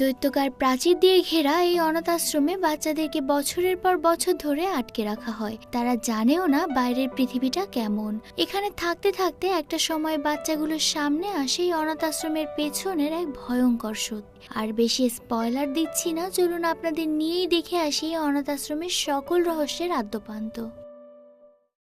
দৈত্যকার প্রাচীর দিয়ে ঘেরা এই অনাথ আশ্রমে বাচ্চাদেরকে বছরের পর বছর ধরে আটকে রাখা হয়। তারা জানেও না বাইরের পৃথিবীটা কেমন। এখানে থাকতে থাকতে একটা সময় বাচ্চাগুলোর সামনে আসে এই অনাথ আশ্রমের পেছনের এক ভয়ঙ্কর সত্য। আর বেশি স্পয়লার দিচ্ছি না, চলুন আপনাদের নিয়েই দেখে আসি এই অনাথ আশ্রমের সকল রহস্যের আদ্যপান্ত।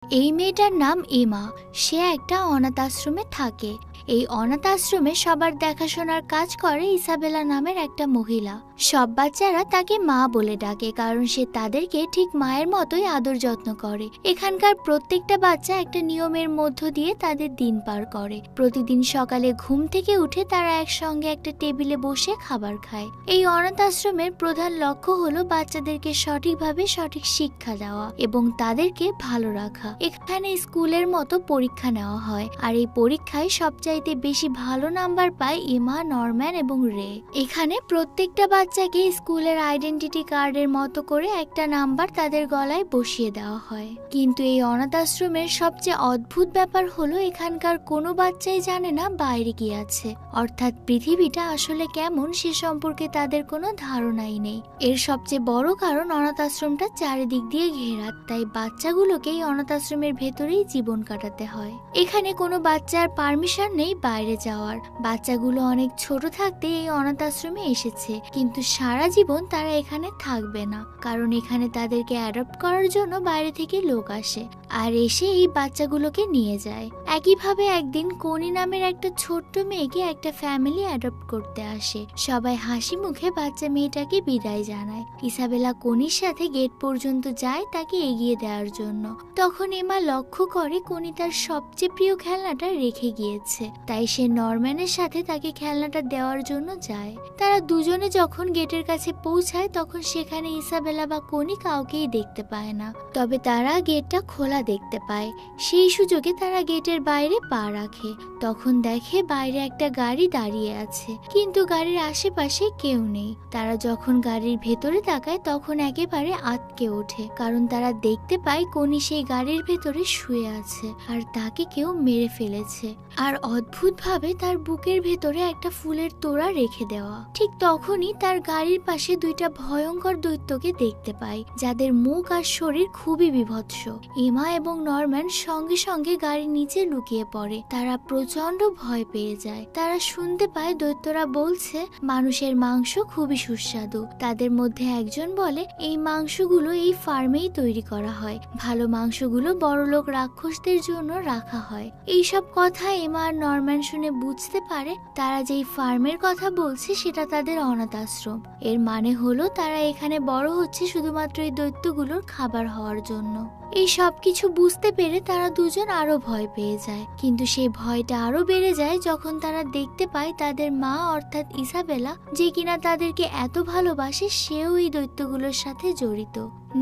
এই মেয়েটার নাম এমা। সে একটা অনাথ আশ্রমে থাকে। এই অনাথ আশ্রমে সবার দেখাশোনার কাজ করে ইসাবেলা নামের একটা মহিলা। সব বাচ্চারা তাকে মা বলে ডাকে, কারণ সে তাদেরকে ঠিক মায়ের মতোই আদর যত্ন করে। এখানকার প্রত্যেকটা বাচ্চা একটা নিয়মের মধ্য দিয়ে তাদের দিন পার করে। প্রতিদিন সকালে ঘুম থেকে উঠে তারা একসঙ্গে একটা টেবিলে বসে খাবার খায়। এই অনাথ আশ্রমের প্রধান লক্ষ্য হলো বাচ্চাদেরকে সঠিকভাবে সঠিক শিক্ষা দেওয়া এবং তাদেরকে ভালো রাখা। এখানে স্কুলের মতো পরীক্ষা নেওয়া হয়, আর এই পরীক্ষায় সবচাইতে বেশি ভালো নাম্বার পায় এমা, নরম্যান এবং রে। এখানে প্রত্যেকটা বাচ্চাকে স্কুলের আইডেন্টিটি কার্ডের মতো করে একটা নাম্বার তাদের গলায় বসিয়ে দেওয়া হয়। কিন্তু এই অনাথ আশ্রমের সবচেয়ে অদ্ভুত ব্যাপার হলো এখানকার কোনো বাচ্চাই জানে না বাইরে কি আছে, অর্থাৎ পৃথিবীটা আসলে কেমন সে সম্পর্কে তাদের কোনো ধারণাই নেই। এর সবচেয়ে বড় কারণ অনাথ আশ্রমটা চারিদিক দিয়ে ঘেরা, তাই বাচ্চাগুলোকে এই অনাথ আশ্রমের ভেতরেই জীবন কাটাতে হয়। এখানে কোনো বাচ্চার পারমিশন নেই বাইরে যাওয়ার। বাচ্চাগুলো অনেক ছোট থাকতে এই অনাথ আশ্রমে এসেছে, কিন্তু সারা জীবন তারা এখানে থাকবে না, কারণ এখানে তাদেরকে অ্যাডপ্ট করার জন্য বাইরে থেকে লোক আসে আর এসে এই বাচ্চাগুলোকে নিয়ে যায়। একইভাবে একদিন কোনি নামের একটা ছোট্ট মেয়েকে একটা ফ্যামিলি অ্যাডপ্ট করতে আসে। সবাই হাসি মুখে বাচ্চা মেয়েটাকে বিদায় জানায়। ইসাবেলা কোনির সাথে গেট পর্যন্ত যায় তাকে এগিয়ে দেওয়ার জন্য। তখন এমা লক্ষ্য করে কোনি তার সবচেয়ে প্রিয় খেলনাটা রেখে গিয়েছে, তাই সে নরম্যানের সাথে তাকে খেলনাটা দেওয়ার জন্য যায়। তারা দুজনে যখন গেটের কাছে পৌঁছায় তখন সেখানে ইসাবেলা বা কোনি কাউকেই দেখতে পায় না, তবে তারা গেটটা খোলা দেখতে পায়। সেই সুযোগে তারা গেটের বাইরে পা রাখে। তখন দেখে বাইরে একটা গাড়ি দাঁড়িয়ে আছে, কিন্তু গাড়ির আশেপাশে কেউ নেই। তারা যখন গাড়ির ভেতরে তাকায় তখন একেবারে আটকে ওঠে, কারণ তারা দেখতে পায় কোনি সেই গাড়ির ভেতরে শুয়ে আছে আর তাকে কেউ মেরে ফেলেছে, আর অদ্ভুতভাবে তার বুকের ভেতরে একটা ফুলের তোড়া রেখে দেওয়া। ঠিক তখনই তার গাড়ির পাশে দুইটা ভয়ঙ্কর দৈত্যকে দেখতে পায়, যাদের মুখ আর শরীর খুবই বিভৎস। এমা এবং নরম্যান সঙ্গে সঙ্গে গাড়ির নিচে লুকিয়ে পড়ে। তারা প্রচন্ড ভয় পেয়ে যায়। তারা শুনতে পায় দৈত্যরা বলছে মানুষের মাংস খুবই সুস্বাদু। তাদের মধ্যে একজন বলে এই মাংসগুলো এই ফার্মেই তৈরি করা হয়, ভালো মাংসগুলো বড়লোক রাক্ষসদের জন্য রাখা হয়। এইসব কথা এমা আর নরম্যান শুনে বুঝতে পারে তারা যেই ফার্মের কথা বলছে সেটা তাদের অনাথ আশ্রম। এর মানে হলো তারা এখানে বড় হচ্ছে শুধুমাত্র এই দৈত্যগুলোর খাবার হওয়ার জন্য। এই সব কিছু বুঝতে পেরে তারা দুজন আরো ভয় পেয়ে যায়, কিন্তু সেই ভয়টা আরো বেড়ে যায় যখন তারা দেখতে পায় তাদের মা অর্থাৎ ইসাবেলা, যে কিনা তাদেরকে এত ভালোবাসে, সেও এই দৈত্যগুলোর সাথে জড়িত।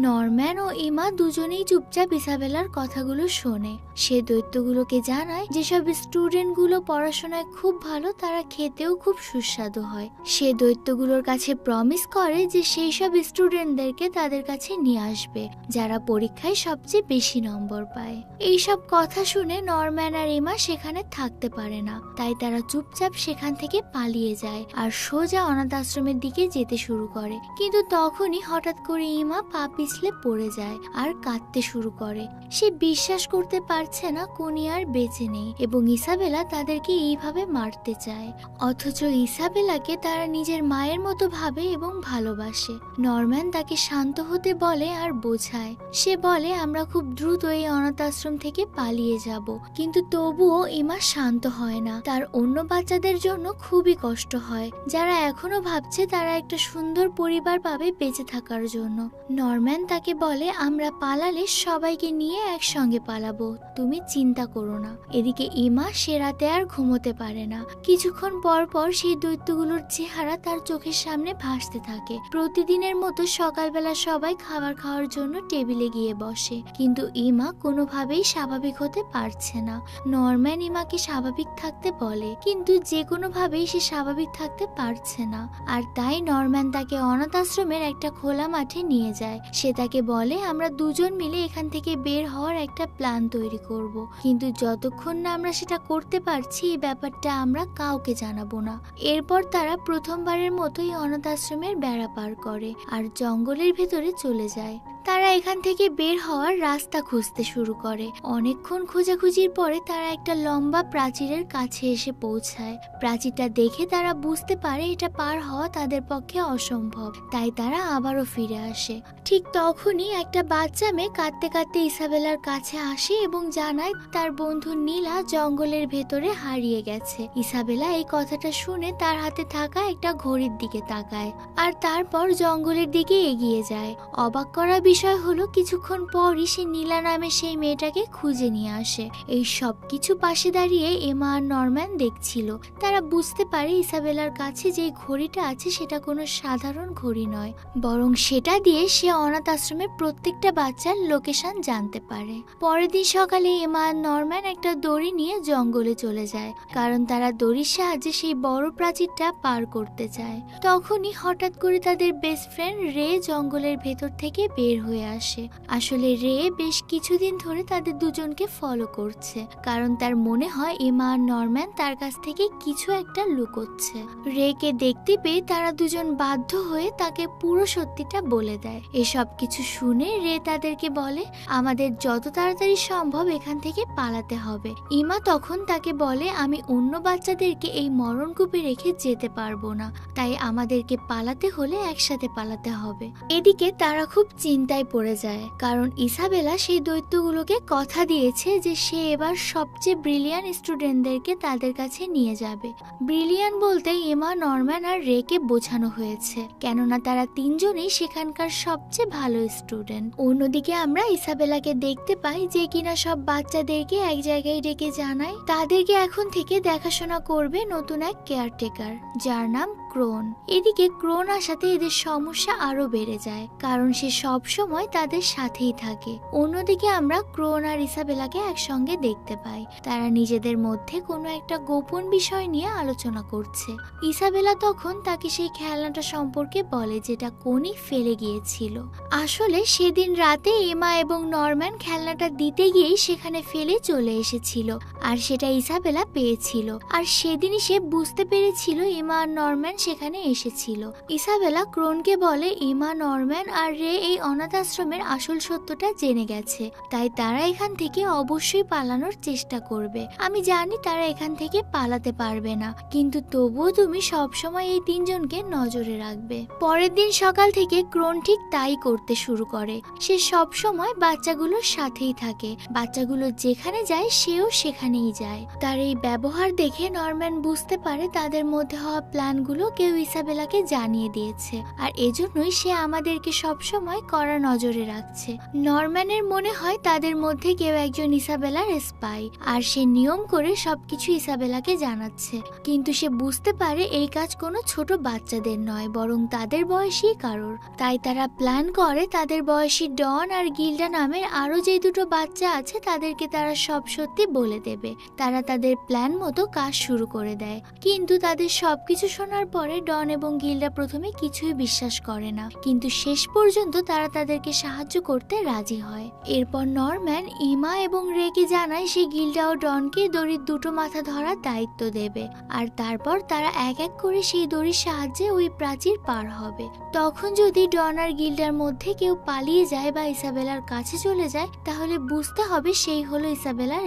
নরম্যান ও এমা দুজনেই চুপচাপ ইসাবেলার কথাগুলো শোনে। সে দৈত্যগুলোকে জানায় যেসব স্টুডেন্টগুলো পড়াশোনায় খুব ভালো তারা খেতেও খুব সুস্বাদু হয়। সে দৈত্যগুলোর কাছে প্রমিস করে যে সেই সব স্টুডেন্টদেরকে তাদের কাছে নিয়ে আসবে যারা পরীক্ষায় সবচেয়ে বেশি নম্বর পায়। এইসব কথা শুনে নরম্যান আর এমা সেখানে থাকতে পারে না, তাই তারা চুপচাপ সেখান থেকে পালিয়ে যায় আর সোজা অনাথ আশ্রমের দিকে যেতে শুরু করে। কিন্তু তখনই হঠাৎ করে এমা পা পিছলে পড়ে যায় আর কাঁদতে শুরু করে। সে বিশ্বাস করতে পারছে না কোনি আর বেঁচে নেই এবং ইসাবেলা তাদেরকে এইভাবে মারতে চায়, অথচ ইসাবেলাকে তারা নিজের মায়ের মতো ভাবে এবং ভালোবাসে। নরম্যান তাকে শান্ত হতে বলে আর বোঝায়। সে বলে আমরা খুব দ্রুত এই অনাথ আশ্রম থেকে পালিয়ে যাব, কিন্তু তবুও এমা শান্ত হয় না। তার অন্য বাচ্চাদের জন্য খুবই কষ্ট হয়, যারা এখনো ভাবছে তারা একটা সুন্দর পরিবার পাবে বেঁচে থাকার জন্য। নরম্যান তাকে বলে আমরা পালালে সবাইকে নিয়ে একসঙ্গে পালাবো, তুমি চিন্তা করো না। এদিকে এমা সে রাতে আর ঘুমোতে পারে না। কিছুক্ষণ পর পর সেই দৈত্যগুলোর চেহারা তার চোখের সামনে ভাসতে থাকে। প্রতিদিনের মতো সকালবেলা সবাই খাবার খাওয়ার জন্য টেবিলে গিয়ে বসে। আসে, কিন্তু ইমা কোনোভাবেই স্বাভাবিক হতে পারছে না। নরম্যান ইমাকে স্বাভাবিক থাকতে বলে, কিন্তু যে কোনোভাবেই সে স্বাভাবিক থাকতে পারছে না। আর তাই নরম্যান তাকে অনাথ আশ্রমের একটা খোলা মাঠে নিয়ে যায়। সে তাকে বলে, আমরা দুজন মিলে এখান থেকে বের হওয়ার একটা প্ল্যান তৈরি করব, কিন্তু যতক্ষণ না আমরা সেটা করতে পারছি এই ব্যাপারটা আমরা কাউকে জানাবো না। এরপর তারা প্রথমবারের মতোই অনাথ আশ্রমের বেড়া পার করে আর জঙ্গলের ভেতরে চলে যায়। তারা এখান থেকে বের হওয়ার রাস্তা খুঁজতে শুরু করে। অনেকক্ষণ খোঁজাখুঁজির পরে তারা একটা লম্বা প্রাচীরের কাছে এসে পৌঁছায়। প্রাচীরটা দেখে তারা বুঝতে পারে এটা পার হওয়া তাদের পক্ষে অসম্ভব, তাই তারা আবারও ফিরে আসে। ঠিক তখনই একটা বাচ্চা মেয়ে কাঁদতে কাঁদতে ইসাবেলার কাছে আসে এবং জানায় তার বন্ধু নীলা জঙ্গলের ভেতরে হারিয়ে গেছে। ইসাবেলা এই কথাটা শুনে তার হাতে থাকা একটা ঘড়ির দিকে তাকায় আর তারপর জঙ্গলের দিকে এগিয়ে যায়। অবাক করা বিষয় হলো কিছুক্ষণ পরই সে নীলা নামে সেই মেয়েটাকে খুঁজে নিয়ে আসে। এই সব কিছু পাশে দাঁড়িয়ে এমা আর নরম্যান দেখছিল। তারা বুঝতে পারে ইসাবেলার কাছে যে ঘড়িটা আছে সেটা কোনো সাধারণ ঘড়ি নয়, বরং সেটা দিয়ে সে অনাথ আশ্রমের প্রত্যেকটা বাচ্চার লোকেশন জানতে পারে। পরের দিন সকালে এমা আর নরম্যান একটা দড়ি নিয়ে জঙ্গলে চলে যায়, কারণ তারা দড়ির সাহায্যে সেই বড় প্রাচীরটা পার করতে চায়। তখনই হঠাৎ করে তাদের বেস্ট ফ্রেন্ড রে জঙ্গলের ভেতর থেকে বের হয়ে আসে। আসলে রে বেশ কিছুদিন ধরে তাদের দুজনকে ফলো করছে, কারণ তার মনে হয় এমা আর নরম্যান তার কাছ থেকে কিছু একটা লুকোচ্ছে। রে কে দেখতে পেয়ে তারা দুজন বাধ্য হয়ে তাকে পুরো সত্যিটা বলে দেয়। এসব কিছু শুনে রে তাদেরকে বলে, আমাদের যত তাড়াতাড়ি সম্ভব এখান থেকে পালাতে হবে। ইমা তখন তাকে বলে, আমি অন্য বাচ্চাদেরকে এই মরণকূপে রেখে যেতে পারবো না, তাই আমাদেরকে পালাতে হলে একসাথে পালাতে হবে। এদিকে তারা খুব চিন্তায় পড়ে যায়, কারণ ইসাবেলা সেই দৈত্যগুলোকে কথা দিয়েছে যে সে এবার সবচেয়ে ব্রিলিয়ান্ট স্টুডেন্টদেরকে তাদের কাছে নিয়ে যাবে। ব্রিলিয়ান্ট বলতে এমা, নরম্যান আর রেকে বোঝানো হয়েছে, কেননা তারা তিনজনই সেখানকার সবচেয়ে ভালো স্টুডেন্ট। অন্যদিকে আমরা ইসাবেলাকে দেখতে পাই যে কিনা সব বাচ্চাদেরকে এক জায়গায় ডেকে জানায় তাদেরকে এখন থেকে দেখাশোনা করবে নতুন এক কেয়ারটেকার, যার নাম ক্রোন। এদিকে ক্রোন আসাতে এদের সমস্যা আরো বেড়ে যায়, কারণ সে সব সময় তাদের সাথেই থাকে। অন্যদিকে আমরা ক্রোন আর ইসাবেলাকে একসঙ্গে দেখতে পাই। তারা নিজেদের মধ্যে কোনো একটা গোপন বিষয় নিয়ে আলোচনা করছে। ইসাবেলা তখন তাকে সেই খেলনাটা সম্পর্কে বলে যেটা কোনি ফেলে গিয়েছিল। আসলে সেদিন রাতে এমা এবং নরম্যান খেলনাটা দিতে গিয়েই সেখানে ফেলে চলে এসেছিল, আর সেটা ইসাবেলা পেয়েছিল। আর সেদিনই সে বুঝতে পেরেছিল এমা আর নরম্যান সেখানে এসেছিল। ইসাবেলা ক্রোনকে বলে, এমা, নরম্যান আর রে এই অনাথ আশ্রমের আসল সত্যটা জেনে গেছে, তাই তারা এখান থেকে অবশ্যই পালানোর চেষ্টা করবে। আমি জানি তারা এখান থেকে পালাতে পারবে না, কিন্তু তবুও তুমি সবসময় এই তিনজনকে নজরে রাখবে। পরের দিন সকাল থেকে ক্রোন ঠিক তাই করতে শুরু করে। সে সব সময় বাচ্চাগুলোর সাথেই থাকে, বাচ্চাগুলো যেখানে যায় সেও সেখানেই যায়। তার এই ব্যবহার দেখে নরম্যান বুঝতে পারে তাদের মধ্যে হওয়া প্ল্যানগুলো কেউ ইসাবেলাকে জানিয়ে দিয়েছে, আর এজন্যই সে আমাদেরকে সবসময় কড়া নজরে রাখছে। নরম্যানের মনে হয় তাদের মধ্যে কেউ একজন ইসাবেলার স্পাই, আর সে নিয়ম করে সবকিছু ইসাবেলাকে জানাচ্ছে। কিন্তু সে বুঝতে পারে এই কাজ কোনো ছোট বাচ্চাদের নয়, বরং তাদের বয়সী কারোর। তাই তারা প্ল্যান করে তাদের বয়সী ডন আর গিল্ডা নামের আরো যে দুটো বাচ্চা আছে তাদেরকে তারা সব সত্যি বলে দেবে। তারা তাদের প্ল্যান মতো কাজ শুরু করে দেয়, কিন্তু তাদের সবকিছু শোনার পরে ডন এবং গিল্ডা প্রথমে কিছুই বিশ্বাস করে না, কিন্তু শেষ পর্যন্ত তারা তাদেরকে সাহায্য করতে রাজি হয়। এরপর নরম্যান ইমা এবং রেকে জানায় সে গিল্ডা ও ডনকে দড়ির দুটো মাথা ধরার দায়িত্ব দেবে, আর তারপর তারা এক এক করে সেই দড়ির সাহায্যে ওই প্রাচীর পার হবে। তখন যদি ডন আর গিল্ডার মধ্যে কেউ পালিয়ে যায় বা ইসাবেলার কাছে চলে যায়, তাহলে বুঝতে হবে সেই হলো ইসাবেলার।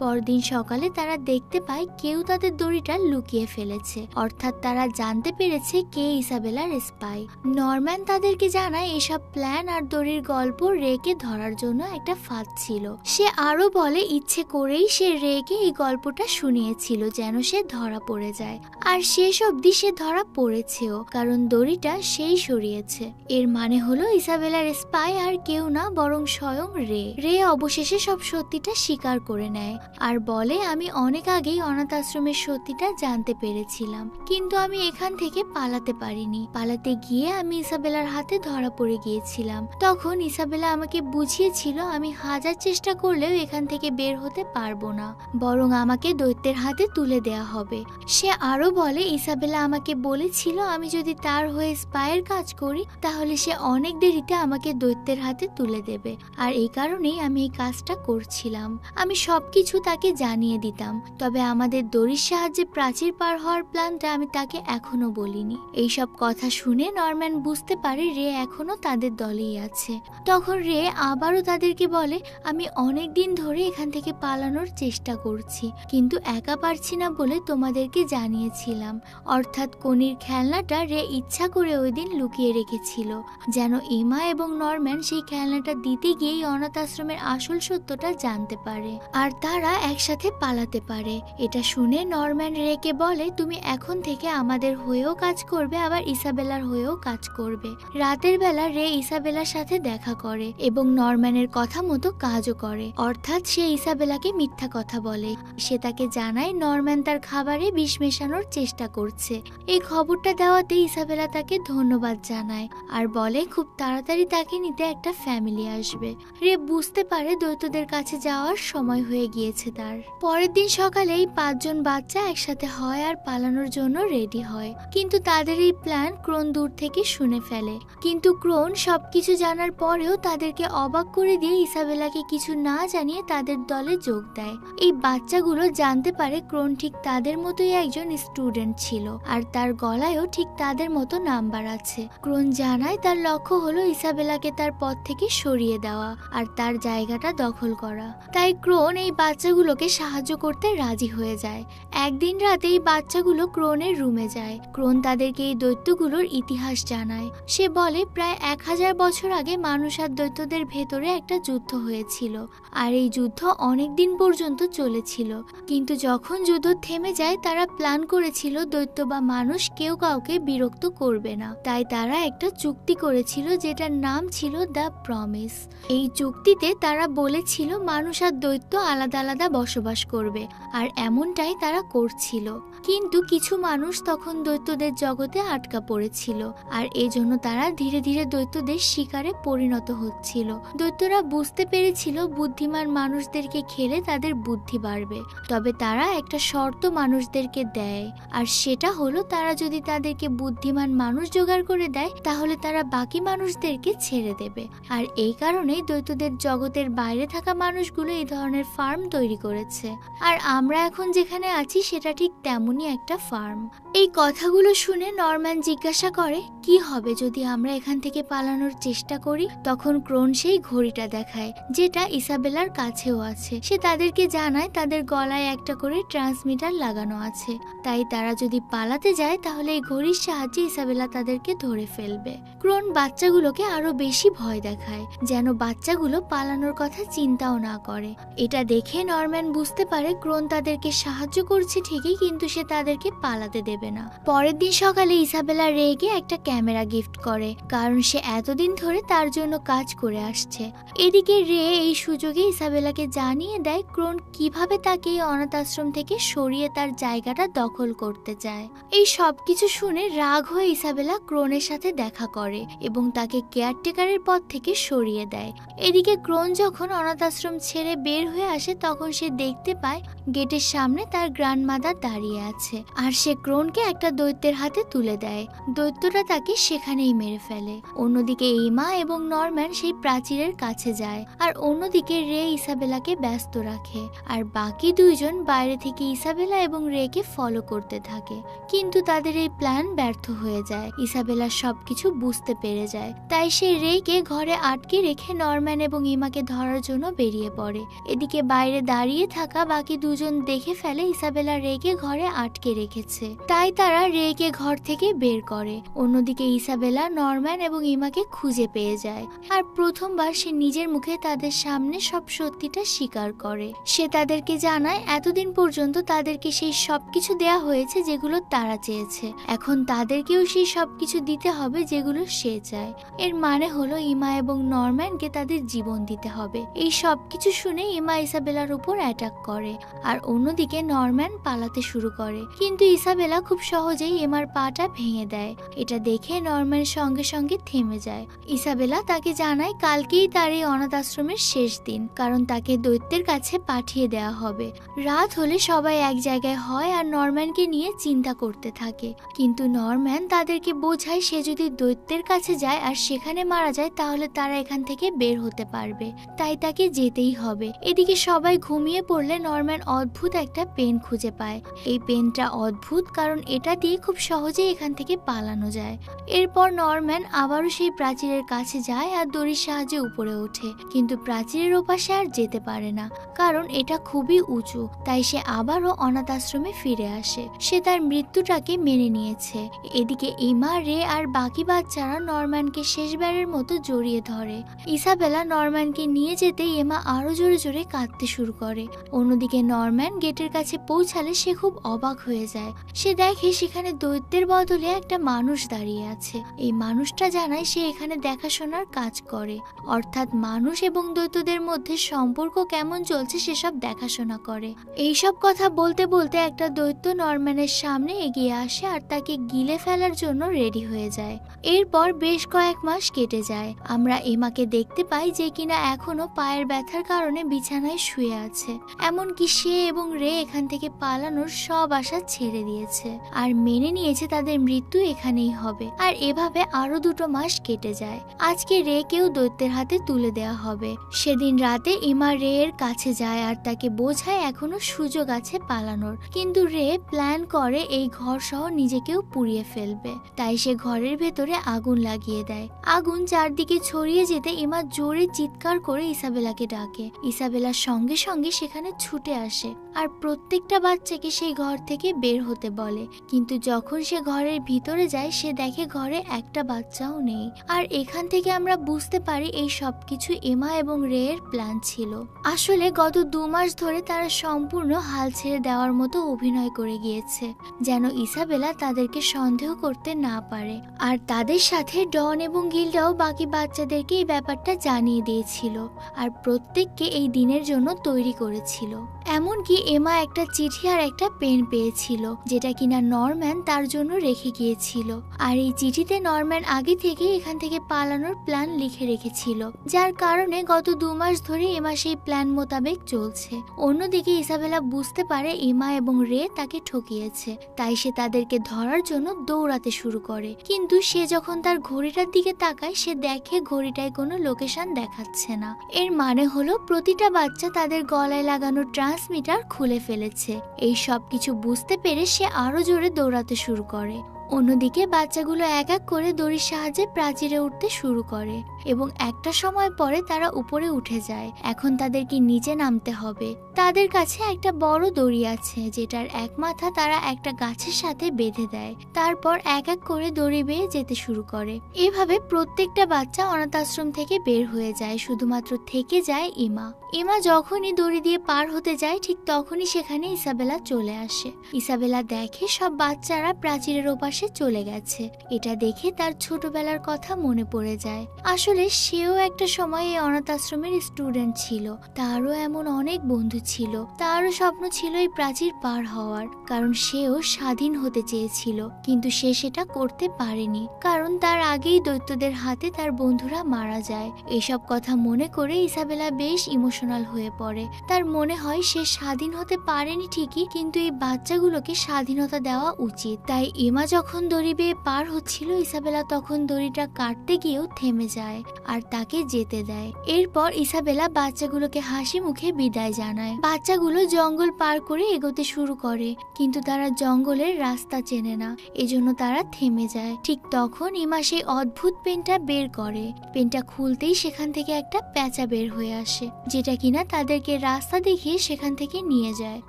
পরদিন সকালে তারা দেখতে পায় কেউ তাদের দড়িটা লুকিয়ে ফেলেছে, অর্থাৎ তারা জানতে পেরেছে কে ইসাবেলার স্পাই। নরম্যান তাদেরকে জানায় এসব প্ল্যান আর দড়ির গল্প রেকে ধরার জন্য একটা ফাঁদ ছিল। সে আরো বলে ইচ্ছে করেই সে রেকে এই গল্পটা শুনিয়েছিল যেন সে ধরা পড়ে যায়, আর শেষ অবধি সে ধরা পড়েছেও, কারণ দড়িটা সেই সরিয়েছে। এর মানে হলো ইসাবেলার স্পাই আর কেউ না, বরং স্বয়ং রে। রে অবশেষে সব সত্যিটা স্বীকার করে নেয় আর বলে, আমি অনেক আগেই অনাথ আশ্রমের সত্যিটা জানতে পেরেছিলাম, কিন্তু আমি এখান এখান থেকে পালাতে পারিনি। পালাতে গিয়ে আমি ইসাবেলার হাতে ধরা পড়ে গিয়েছিলাম। তখন ইসাবেলা আমাকে বুঝিয়েছিল আমি হাজার চেষ্টা করলেও এখান থেকে বের হতে পারবো না, বরং আমাকে দৈত্যের হাতে তুলে দেয়া হবে। সে আরো বলে ইসাবেলা আমাকে বলেছিল আমি যদি তার হয়ে স্পাইয়ের কাজ করি তাহলে সে অনেক দেরিতে আমাকে দৈত্যের হাতে তুলে দেবে, আর এই কারণেই আমি এই কাজটা করছিলাম। আমি সবকিছু তাকে জানিয়ে দিতাম, তবে আমাদের দড়ির সাহায্যে প্রাচীর পার হওয়ার প্ল্যানটা আমি তাকে এখনো বলিনি। এইসব কথা শুনে নরম্যান বুঝতে পারে রে এখনো তাদের দলেই আছে। তখন রে আবারও তাদেরকে বলে আমি অনেক দিন ধরে এখান থেকে পালানোর চেষ্টা করছি, কিন্তু একা পারছি না বলে তোমাদেরকে জানিয়েছিলাম। অর্থাৎ কনির খেলনাটা রে ইচ্ছা করে ওই দিন লুকিয়ে রেখেছিল, যেন ইমা এবং নরম্যান সেই খেলনাটা দিতে গিয়েই অনাথ আশ্রমের আসল সত্যটা জানতে পারে আর তারা একসাথে পালাতে পারে। এটা শুনে নরম্যান রেকে বলে তুমি এখন থেকে আমাদের হয়েও কাজ করবে, আবার ইসাবেলার হয়েও কাজ করবে। রাতের বেলা রে ইসাবেলার সাথে দেখা করে এবং নরম্যানের কথা মতো কাজও করে, অর্থাৎ সে ইসাবেলাকে মিথ্যা কথা বলে। সে তাকে জানায় নরম্যান তার খাবারে বিষ মেশানোর চেষ্টা করছে। এই খবরটা দেওয়াতে ইসাবেলা তাকে ধন্যবাদ জানায় আর বলে খুব তাড়াতাড়ি তাকে নিতে একটা ফ্যামিলি আসবে। রে বুঝতে পারে দৈত্যদের কাছে যাওয়ার সময় হয়ে গিয়েছে তার। পরের দিন সকালে এই 5 জন বাচ্চা একসাথে হয় আর পালানোর জন্য রেডি হয়, কিন্তু তাদের এই প্ল্যান ক্রোন দূর থেকে শুনে ফেলে। কিন্তু ক্রোন সবকিছু জানার পরেও তাদেরকে অবাক করে দিয়ে ইসাবেলাকে কিছু না জানিয়ে তাদের দলে যোগ দেয়। এই বাচ্চাগুলো জানতে পারে ক্রোন ঠিক তাদের মতোই একজন স্টুডেন্ট ছিল আর তার গলায়ও ঠিক তাদের মতো নাম্বার আছে। ক্রোন জানায় তার লক্ষ্য হলো ইসাবেলাকে তার পথ থেকে সরিয়ে দেওয়া আর তার জায়গাটা দখল করা। তাই ক্রোন এই বাচ্চাগুলোকে সাহায্য করতে রাজি হয়ে যায়। একদিন রাতে এই বাচ্চাগুলো ক্রোনের রুমে যায়। ক্রোন তাদেরকে এই দৈত্যগুলোর ইতিহাস জানায়। সে বলে প্রায় 1000 বছর আগে মানুষ আর দৈত্যদের ভেতরে একটা যুদ্ধ হয়েছিল আর এই যুদ্ধ অনেক দিন পর্যন্ত চলেছিল, কিন্তু যখন যুদ্ধ থেমে যায় তারা প্ল্যান করেছিল দৈত্য বা মানুষ কেউ কাউকে বিরক্ত করবে না। তাই তারা একটা চুক্তি করেছিল যেটার নাম ছিল দ্য প্রমিস। এই চুক্তিতে তারা বলেছিল মানুষ আর দৈত্য আলাদা আলাদা বসবাস করবে আর এমনটাই তারা করছিল। কিন্তু কিছু মানুষ তখন দৈত্যদের জগতে আটকা পড়েছিল আর এজন্য তারা ধীরে ধীরে দৈত্যদের শিকারে পরিণত হচ্ছিল। দৈত্যরা বুঝতে পেরেছিল বুদ্ধিমান মানুষদেরকে খেলে তাদের বুদ্ধি বাড়বে, তবে তারা একটা শর্ত মানুষদেরকে দেয় আর সেটা হলো তারা যদি তাদেরকে বুদ্ধিমান মানুষ জোগাড় করে দেয় তাহলে তারা বাকি মানুষদেরকে ছেড়ে দেবে। আর এই কারণেই দৈত্যদের জগতের বাইরে থাকা মানুষগুলো এই ধরনের ফার্ম তৈরি করেছে আর আমরা এখন যেখানে আছি সেটা ঠিক তেমনই একটা ফার্ম। এই কথাগুলো শুনে নরম্যান জিজ্ঞাসা করে কি হবে যদি আমরা এখান থেকে পালানোর চেষ্টা করি। তখন ক্রোন সেই ঘড়িটা দেখায় যেটা ইসাবেলার কাছেও আছে। সে তাদেরকে জানায় তাদের গলায় একটা করে ট্রান্সমিটার লাগানো আছে, তাই তারা যদি পালাতে যায় তাহলে এই ঘড়ির সাহায্যে ইসাবেলা তাদেরকে ধরে ফেলবে। ক্রোন বাচ্চাগুলোকে আরো বেশি ভয় দেখায় যেন বাচ্চাগুলো পালানোর কথা চিন্তাও না করে। এটা দেখে নরম্যান বুঝতে পারে ক্রোন তাদেরকে সাহায্য করছে ঠিকই, কিন্তু সে তাদেরকে পালাতে দেবে না। পরের দিন সকালে ইসাবেলা রেগে একটা ক্যামেরা গিফট করে, কারণ সে এতদিন ধরে তার জন্য কাজ করে আসছে। এদিকে রে এই সুযোগে ইসাবেলাকে জানিয়ে দেয় ক্রোন কিভাবে তাকে এই অনাথ আশ্রম থেকে সরিয়ে তার জায়গাটা দখল করতে চায়। এই সবকিছু শুনে রাগ হয়ে ইসাবেলা ক্রোনের সাথে দেখা করে এবং তাকে কেয়ারটেকারের পদ থেকে সরিয়ে দেয়। এদিকে ক্রোন যখন অনাথ আশ্রম ছেড়ে বের হয়ে আসে তখন সে দেখতে পায় গেটের সামনে তার গ্র্যান্ডমাদার দাঁড়িয়ে আছে আর সে ক্রোনকে একটা দৈত্যের হাতে তুলে দেয়। দৈত্যটা তাকে সেখানেই মেরে ফেলে। অন্যদিকে ইমা এবং নরম্যান সেই প্রাচীরের কাছে যায় আর অন্যদিকে রে ইসাবেলাকে ব্যস্ত রাখে আর বাকি দুইজন বাইরে থেকে ইসাবেলা এবং রেকে ফলো করতে থাকে। কিন্তু তাদের এই প্ল্যান ব্যর্থ হয়ে যায়। ইসাবেলা সবকিছু বুঝতে পেরে যায়, তাই সে রেকে ঘরে আটকে রেখে নরম্যান এবং ইমাকে ধরার জন্য বেরিয়ে পড়ে। এদিকে বাইরে দাঁড়িয়ে থাকা বাকি দুজন দেখে ফেলে ইসাবেলা রেকে ঘরে আটকে রেখেছে, তাই তারা রেকে ঘর থেকে বের করে। অন্যদিকে ইসাবেলা নরম্যান এবং ইমাকে খুঁজে পেয়ে যায় আর প্রথমবার সে নিজের মুখে তাদের সামনে সব সত্যিটা স্বীকার করে। সে তাদেরকে জানায় এতদিন পর্যন্ত তাদেরকে সেই সবকিছু দেয়া হয়েছে যেগুলো তারা চেয়েছে, এখন তাদেরকেও সেই সবকিছু দিতে হবে যেগুলো সে চায়। এর মানে হলো ইমা এবং নরম্যানকে তাদের জীবন দিতে হবে। এই সবকিছু শুনে ইমা ইসাবেলার উপর অ্যাটাক করে আর অন্যদিকে নরম্যান পালাতে শুরু করে। করে, কিন্তু ইসাবেলা খুব সহজেই এমার পাটা ভেঙে দেয়। এটা দেখে নরম্যান সঙ্গে সঙ্গে থেমে যায়। ইসাবেলা তাকে জানায় কালকেই তার এই অনাথ আশ্রমের শেষ দিন, কারণ তাকে দৈত্যের কাছে পাঠিয়ে দেওয়া হবে। রাত হলে সবাই এক জায়গায় হয় আর নরম্যানকে নিয়ে চিন্তা করতে থাকে, কিন্তু নরম্যান তাদেরকে বোঝায় সে যদি দৈত্যের কাছে যায় আর সেখানে মারা যায় তাহলে তারা এখান থেকে বের হতে পারবে, তাই তাকে যেতেই হবে। এদিকে সবাই ঘুমিয়ে পড়লে নরম্যান অদ্ভুত একটা পেন খুঁজে পায়। এই পেনটা অদ্ভুত কারণ এটা দিয়ে খুব সহজেই এখান থেকে পালানো যায়। এরপর নরম্যান আবারও সেই প্রাচীরের কাছে যায় আর দড়ির সাহায্যে উপরে ওঠে, কিন্তু প্রাচীরের ওপাশে আর যেতে পারে না কারণ এটা খুবই উঁচু। তাই সে আবারও অনাথ আশ্রমে ফিরে আসে। সে তার মৃত্যুটাকে মেনে নিয়েছে। এদিকে এমা, রে আর বাকি বাচ্চারা নরম্যানকে শেষবারের মতো জড়িয়ে ধরে। ইসাবেলা নরম্যানকে নিয়ে যেতে এমা আরো জোরে জোরে কাঁদতে শুরু করে। অন্যদিকে নরম্যান গেটের কাছে পৌঁছালে সে খুব অবাক হয়ে যায়। সে দেখে সেখানে দৈত্যের বদলে একটা মানুষ দাঁড়িয়ে আছে। এই মানুষটা জানায় সে এখানে দেখাশোনার কাজ করে, অর্থাৎ মানুষ এবং দৈত্যদের মধ্যে সম্পর্ক কেমন চলছে সেসব দেখাশোনা করে। এইসব কথা বলতে বলতে একটা দৈত্য নরম্যানের সামনে এগিয়ে আসে আর তাকে গিলে ফেলার জন্য রেডি হয়ে যায়। এরপর বেশ কয়েক মাস কেটে যায়। আমরা এমাকে দেখতে পাই যে কিনা এখনো পায়ের ব্যথার কারণে বিছানায় শুয়ে আছে। এমনকি সে এবং রে এখান থেকে পালানোর সব আশা ছেড়ে দিয়েছে আর মেনে নিয়েছে তাদের মৃত্যু এখানেই হবে। আর এভাবে আরো 2 মাস কেটে যায়। আজকে রে কেউ দৈত্যের হাতে তুলে দেওয়া হবে। সেদিন রাতে এমা রে এর কাছে যায় আর তাকে বোঝায় এখনো সুযোগ আছে পালানোর, কিন্তু রে প্ল্যান করে এই ঘর সহ নিজেকেও পুড়িয়ে ফেলবে। তাই সে ঘরের ভেতরে আগুন লাগিয়ে দেয়। আগুন চারদিকে ছড়িয়ে যেতে এমা জোরে চিৎকার করে ইসাবেলাকে ডাকে। ইসাবেলার সঙ্গে সঙ্গে সেখানে ছুটে আসে আর প্রত্যেকটা বাচ্চাকে সেই ঘর থেকে বের হতে বলে, কিন্তু যখন সে ঘরের ভিতরে যায় সে দেখে ঘরে একটা বাচ্চাও নেই। আর এখান থেকে আমরা বুঝতে পারি এই সবকিছু এমা এবং রে এর প্ল্যান ছিল। আসলে গত 2 মাস ধরে তারা সম্পূর্ণ হাল ছেড়ে দেওয়ার মতো অভিনয় করে গিয়েছে, যেন ইসাবেলা তাদেরকে সন্দেহ করতে না পারে। আর তাদের সাথে ডন এবং গিল্ডাও বাকি বাচ্চাদেরকে এই ব্যাপারটা জানিয়ে দিয়েছিল আর প্রত্যেককে এই দিনের জন্য তৈরি করেছিল। এমনকি এমা একটা চিঠি আর একটা পেন পেয়েছিল যেটা কিনা নরম্যান তার জন্য রেখে গিয়েছিল। আর এই চিঠিতে নরম্যান আগে থেকে এখান থেকে পালানোর প্ল্যান লিখে রেখেছিল, যার কারণে গত 2 মাস ধরে এমা সেই প্ল্যান মোতাবেক চলছে। অন্যদিকে ইসাবেলা বুঝতে পারে এমা এবং রে তাকে ঠকিয়েছে, তাই সে তাদেরকে ধরার জন্য দৌড়াতে শুরু করে। কিন্তু সে যখন তার ঘড়িটার দিকে তাকায় সে দেখে ঘড়িটায় কোনো লোকেশন দেখাচ্ছে না। এর মানে হলো প্রতিটা বাচ্চা তাদের গলায় লাগানো ট্রান্সমিটার খুলে ফেলেছে। এই সব কিছু বুঝতে পেরে সে আরো জোরে দৌড়াতে শুরু করে। অন্যদিকে বাচ্চাগুলো এক এক করে দড়ির সাহায্যে প্রাচীরে উঠতে শুরু করে এবং একটা সময় পরে তারা উপরে উঠে যায়। এখন তাদেরকে নিচে নামতে হবে। তাদের কাছে একটা বড় দড়ি আছে যেটার এক মাথা তারা একটা গাছের সাথে বেঁধে দেয়। তারপর এক এক করে দড়ি বেয়ে যেতে শুরু করে। এভাবে প্রত্যেকটা বাচ্চা অনাথ আশ্রম থেকে বের হয়ে যায়, শুধুমাত্র থেকে যায় ইমা। ইমা যখনই দড়ি দিয়ে পার হতে যায় ঠিক তখনই সেখানে ইসাবেলা চলে আসে। ইসাবেলা দেখে সব বাচ্চারা প্রাচীরের ওপাশে চলে গেছে। এটা দেখে তার ছোটবেলার কথা মনে পড়ে যায়। আসলে সেও একটা সময় এই অনাথ আশ্রমের স্টুডেন্ট ছিল। তারও এমন অনেক বন্ধু ছিল। তারও স্বপ্ন ছিল এই প্রাচীর পার হওয়ার, কারণ সেও স্বাধীন হতে চেয়েছিল, কিন্তু সে সেটা করতে পারেনি কারণ তার আগেই দৈত্যদের হাতে তার বন্ধুরা মারা যায়। এসব কথা মনে করে ইসাবেলা বেশ ইমোশনাল হয়ে পড়ে। তার মনে হয় সে স্বাধীন হতে পারেনি ঠিকই, কিন্তু এই বাচ্চাগুলোকে স্বাধীনতা দেওয়া উচিত। তাই এমা যখন দড়ি বেয়ে পার হচ্ছিল ইসাবেলা তখন দড়িটা কাটতে গিয়েও থেমে যায় আর তাকে যেতে দেয়। এরপর ইসাবেলা বাচ্চাগুলোকে হাসি মুখে বিদায় জানায়। বাচ্চাগুলো জঙ্গল পার করে এগোতে শুরু করে, কিন্তু তারা জঙ্গলের রাস্তা চেনে না, এজন্য তারা থেমে যায়। ঠিক তখন ইমা সেই অদ্ভুত পেনটা বের করে। পেনটা খুলতেই সেখান থেকে একটা প্যাঁচা বের হয়ে আসে, যেটা কিনা তাদেরকে রাস্তা দেখিয়ে সেখান থেকে নিয়ে যায়।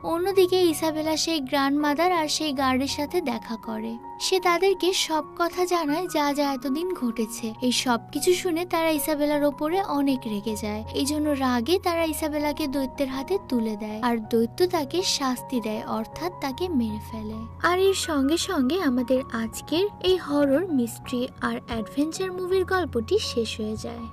অন্যদিকে ইসাবেলা সেই গ্র্যান্ডমাদার আর সেই গার্ডের সাথে দেখা করে। সে তাদেরকে সব কথা জানায় যা যা এতদিন ঘটেছে। এই সব কিছু শুনে তারা ইসাবেলার ওপরে অনেক রেগে যায়। এই জন্য রাগে তারা ইসাবেলাকে দৈত্যের হাতে তুলে দেয় আর দৈত্য তাকে শাস্তি দেয়, অর্থাৎ তাকে মেরে ফেলে। আর এর সঙ্গে সঙ্গে আমাদের আজকের এই হরর মিস্ট্রি আর অ্যাডভেঞ্চার মুভির গল্পটি শেষ হয়ে যায়।